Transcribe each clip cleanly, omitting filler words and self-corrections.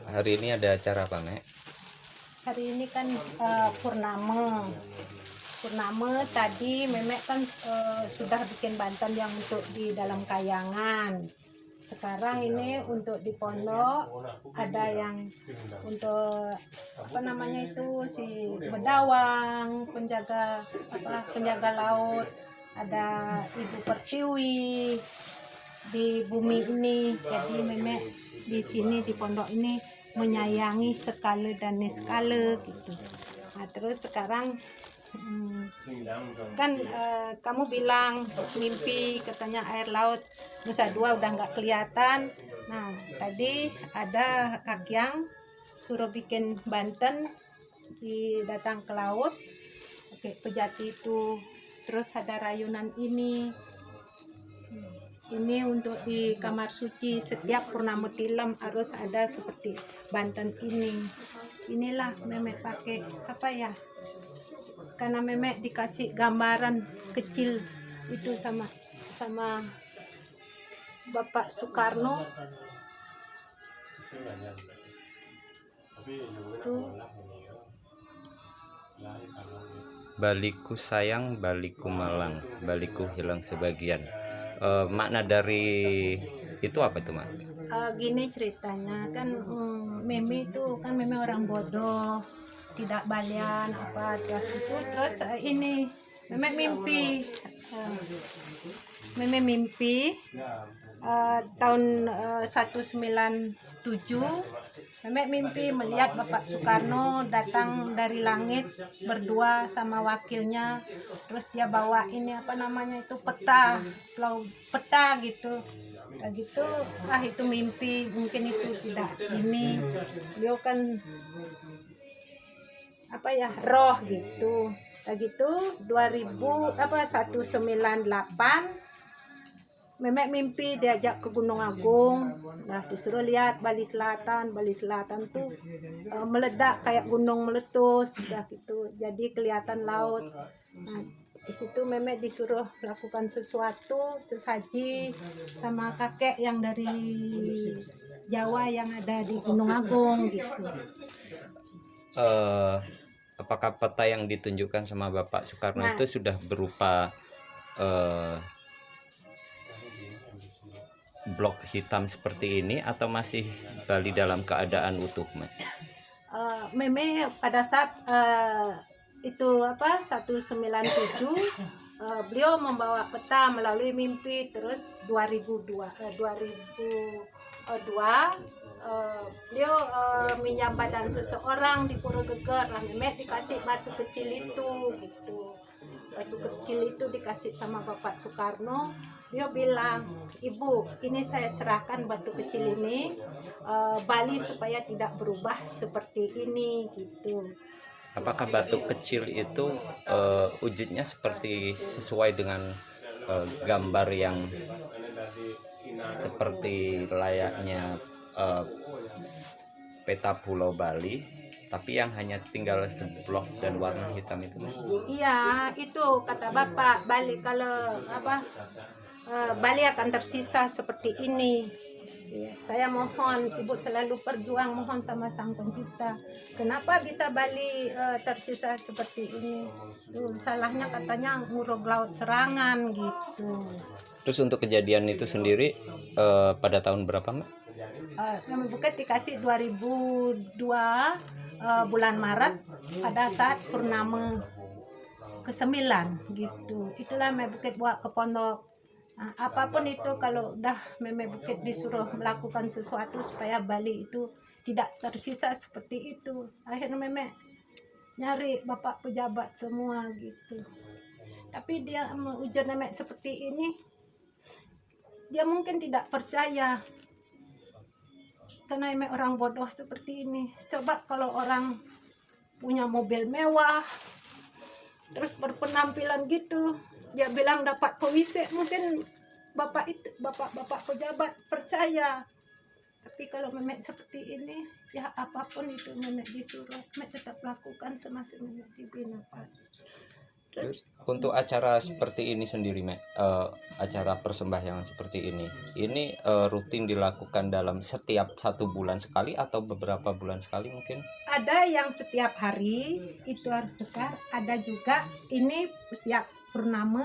Hari ini ada acara apa, Mek? Hari ini kan purnama. Purnama tadi Memek kan sudah bikin banten yang untuk di dalam kayangan. Sekarang ini untuk di pondok ada yang untuk apa namanya itu si bedawang, penjaga laut, ada ibu pertiwi di bumi ini. Jadi Memek di sini di pondok ini menyayangi skala dan niskala gitu. Nah, terus sekarang kan kamu bilang mimpi katanya air laut Nusa Dua udah nggak kelihatan. Nah tadi ada Kakyang suruh bikin banten datang ke laut pakai pejati itu, terus ada rayunan ini untuk di kamar suci. Setiap purnama tilam harus ada seperti banten ini. Inilah Memek pakai apa ya, karena Memek dikasih gambaran kecil itu sama Bapak Soekarno tuh. Baliku sayang, baliku malang, baliku hilang sebagian. Makna dari itu apa itu, Mak? Gini ceritanya kan, Meme itu kan Meme orang bodoh, tidak balian apa terus itu. Terus ini Meme mimpi tahun 197 Meme mimpi melihat Bapak Soekarno datang dari langit berdua sama wakilnya. Terus dia bawa ini apa namanya itu peta gitu. Nah, gitu itu mimpi, mungkin itu tidak ini. Beliau kan apa ya, roh gitu. Nah, gitu 198 Memek mimpi diajak ke Gunung Agung. Nah, disuruh lihat Bali Selatan. Bali Selatan tuh meledak kayak gunung meletus, dah gitu. Jadi kelihatan laut. Nah, di situ Memek disuruh melakukan sesuatu, sesaji sama kakek yang dari Jawa yang ada di Gunung Agung gitu. Apakah peta yang ditunjukkan sama Bapak Soekarno itu sudah berupa blok hitam seperti ini atau masih Bali dalam keadaan utuh, Mek? Meme pada saat itu 197 beliau membawa peta melalui mimpi. Terus 2002 beliau minjam badan seseorang di Pura Geger. Meme dikasih batu kecil itu gitu. Batu kecil itu dikasih sama Bapak Soekarno. Dia bilang, "Ibu, ini saya serahkan batu kecil ini Bali supaya tidak berubah seperti ini," gitu. Apakah batu kecil itu wujudnya seperti sesuai dengan gambar yang seperti layaknya peta Pulau Bali, tapi yang hanya tinggal seblok dan warna hitam itu? Iya, itu kata Bapak, Bali kalau Bali akan tersisa seperti ini. Saya mohon Ibu selalu berjuang, mohon sama Sang Pencipta. Kenapa bisa Bali tersisa seperti ini? Salahnya katanya nguruk laut serangan gitu. Terus untuk kejadian itu sendiri pada tahun berapa, Mbak? Yang Bukit dikasih 2002 bulan Maret pada saat purnama ke-9 gitu. Itulah Meme Bukit bawa ke pondok. Nah, apapun itu kalau udah Meme Bukit disuruh melakukan sesuatu supaya Bali itu tidak tersisa seperti itu. Akhirnya Meme nyari bapak pejabat semua gitu. Tapi dia ujar Meme seperti ini, dia mungkin tidak percaya. Karena Meme orang bodoh seperti ini. Coba kalau orang punya mobil mewah, terus berpenampilan gitu, dia bilang dapat puisi, mungkin bapak pejabat percaya. Tapi kalau Memek seperti ini, ya apapun itu Memek disuruh, Memek tetap lakukan semasa Memek dibina, Pak. Terus untuk acara seperti ini sendiri, Mek, acara persembahyangan seperti ini rutin dilakukan dalam setiap 1 bulan sekali atau beberapa bulan sekali mungkin? Ada yang setiap hari itu harus tukar, ada juga ini siap purnama.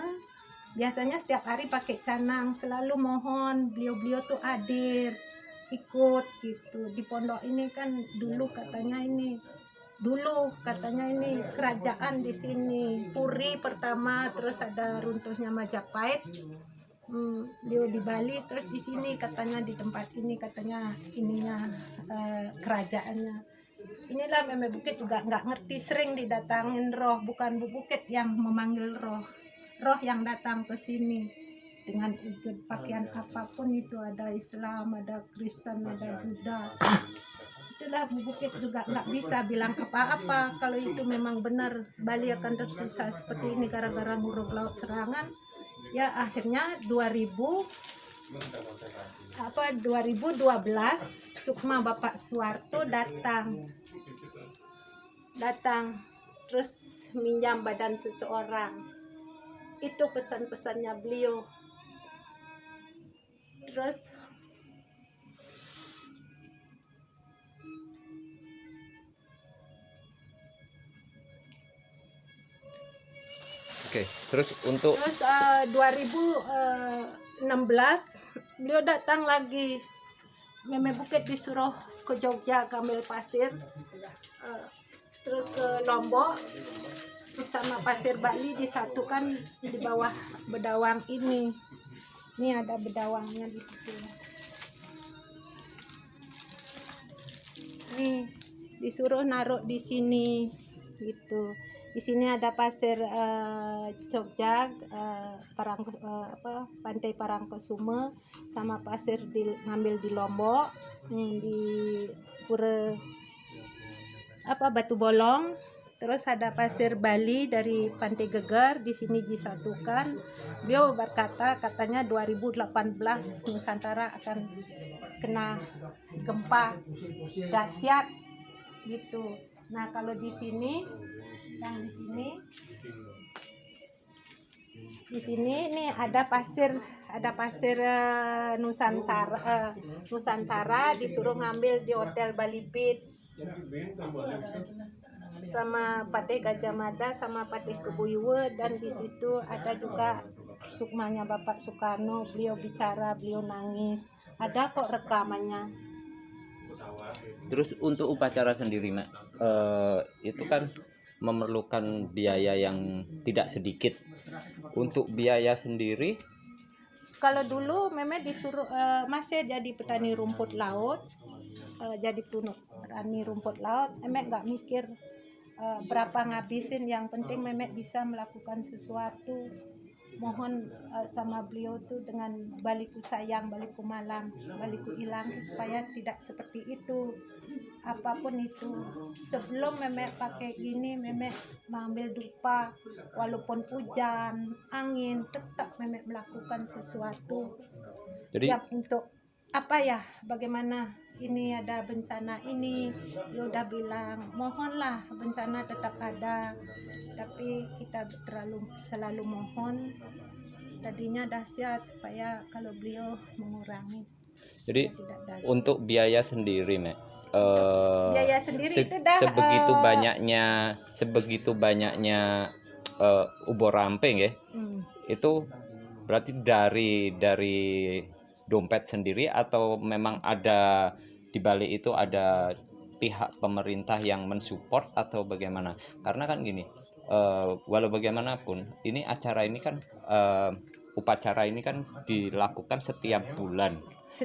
Biasanya setiap hari pakai canang, selalu mohon beliau-beliau tuh hadir, ikut gitu. Di pondok ini kan dulu katanya ini kerajaan di sini, Puri pertama, terus ada runtuhnya Majapahit. Beliau di Bali, terus di sini katanya di tempat ini katanya ininya kerajaannya. Inilah Meme Bukit juga nggak ngerti, sering didatangin roh, bukan Bu Bukit yang memanggil roh, roh yang datang ke sini dengan wujud pakaian apapun itu, ada Islam, ada Kristen, ada Buddha. Itulah Bu Bukit juga nggak bisa bilang apa-apa kalau itu memang benar Bali akan tersisa seperti ini gara-gara nguruk laut serangan. Ya akhirnya 2012 Sukma Bapak Soeharto datang terus minjam badan seseorang. Itu pesan-pesannya beliau. Terus Oke, terus untuk 2016 beliau datang lagi. Meme Bukit disuruh ke Jogja, ke ambil pasir, terus ke Lombok sama pasir Bali disatukan di bawah bedawang ini. Ini ada bedawangnya di situ. Nih disuruh naruh di sini gitu. Di sini ada pasir Jogja, Pantai Parangkusume, sama pasir ngambil di Lombok, di Pura Batu Bolong. Terus ada pasir Bali dari Pantai Geger, di sini disatukan. Beliau berkata, katanya 2018 Nusantara akan kena gempa dahsyat gitu. Nah kalau di sini, yang di sini nih ada pasir Nusantara disuruh ngambil di Hotel Bali Beach sama Patih Gajah Mada sama Patih Kebuyuwe, dan di situ ada juga sukmanya Bapak Soekarno, beliau bicara, beliau nangis, ada kok rekamannya. Terus untuk upacara sendiri, Mak, itu kan memerlukan biaya yang tidak sedikit. Untuk biaya sendiri, kalau dulu Meme disuruh masih jadi petani rumput laut, Meme nggak mikir berapa ngabisin, yang penting Meme bisa melakukan sesuatu. Mohon sama beliau tuh dengan baliku sayang, baliku malang, baliku hilang, supaya tidak seperti itu. Apapun itu, sebelum Meme pakai gini, Meme mengambil dupa, walaupun hujan, angin, tetap Meme melakukan sesuatu. jadi Ya untuk bagaimana ini ada bencana ini, dia udah bilang mohonlah bencana tetap ada, tapi kita selalu mohon tadinya dahsyat supaya kalau beliau mengurangi. jadi tidak dahsyat. untuk biaya sendiri, Mak, Biaya sendiri itu dah sebegitu banyaknya ubur ramping ya. Itu berarti dari dompet sendiri atau memang ada di balik itu ada pihak pemerintah yang mensupport atau bagaimana? Karena kan gini, walau bagaimanapun ini acara ini kan upacara ini kan dilakukan setiap bulan,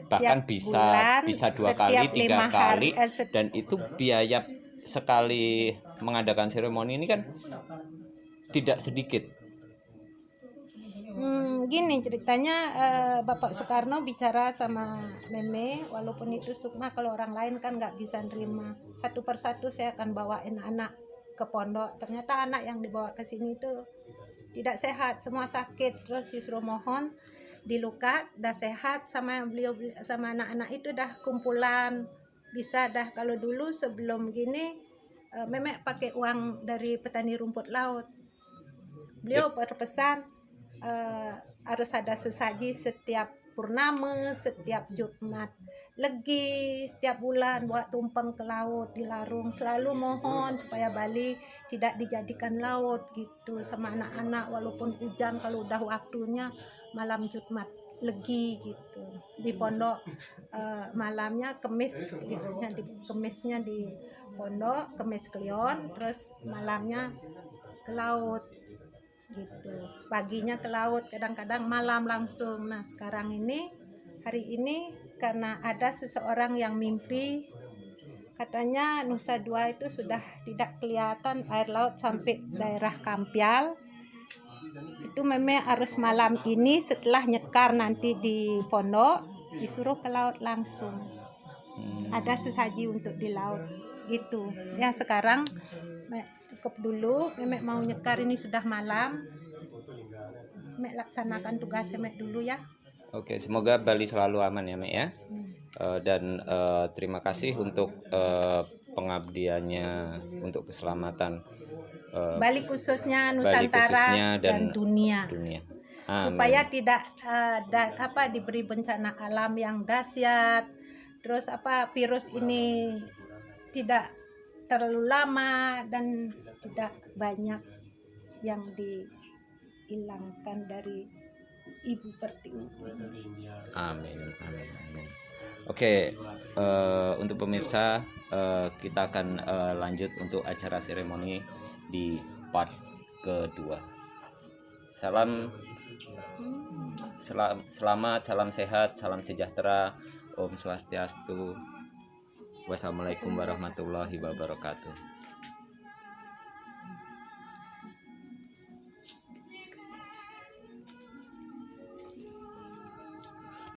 bahkan bisa 2 kali 3 kali, dan itu biaya sekali mengadakan seremoni ini kan tidak sedikit. Gini ceritanya, Bapak Soekarno bicara sama Meme, walaupun itu Sukma, kalau orang lain kan nggak bisa nerima. Satu persatu saya akan bawain anak ke pondok. Ternyata anak yang dibawa ke sini itu tidak sehat, semua sakit. Terus disuruh mohon dilukat, dah sehat, sama beliau sama anak-anak itu dah kumpulan bisa dah. Kalau dulu sebelum gini Meme pakai uang dari petani rumput laut. Beliau berpesan harus ada sesaji setiap purnama, setiap Jumat Legi, setiap bulan buat tumpeng ke laut di Larung. Selalu mohon supaya Bali tidak dijadikan laut gitu sama anak-anak, walaupun hujan kalau udah waktunya malam Jumat Legi gitu di pondok. Malamnya kemisnya di pondok, kemis Klion, terus malamnya ke laut gitu, paginya ke laut, kadang-kadang malam langsung. Nah sekarang ini, hari ini karena ada seseorang yang mimpi katanya Nusa Dua itu sudah tidak kelihatan air laut sampai daerah Kampial. Itu memang harus malam ini setelah nyekar nanti di pondok disuruh ke laut langsung. Ada sesaji untuk di laut gitu. Ya sekarang cukup dulu, Memek mau nyekar ini sudah malam. Memek laksanakan tugas Memek dulu ya. Oke, semoga Bali selalu aman ya Mek ya. Dan terima kasih untuk pengabdiannya untuk keselamatan Bali khususnya Bali Nusantara khususnya dan dunia. Amin. Supaya tidak diberi bencana alam yang dahsyat. Terus virus ini tidak terlalu lama dan tidak banyak yang dihilangkan dari Ibu Pertiwi. Amin. Oke, untuk pemirsa, kita akan lanjut untuk acara seremoni di part kedua. Selamat, salam sehat, salam sejahtera, Om Swastiastu. Wassalamualaikum warahmatullahi wabarakatuh.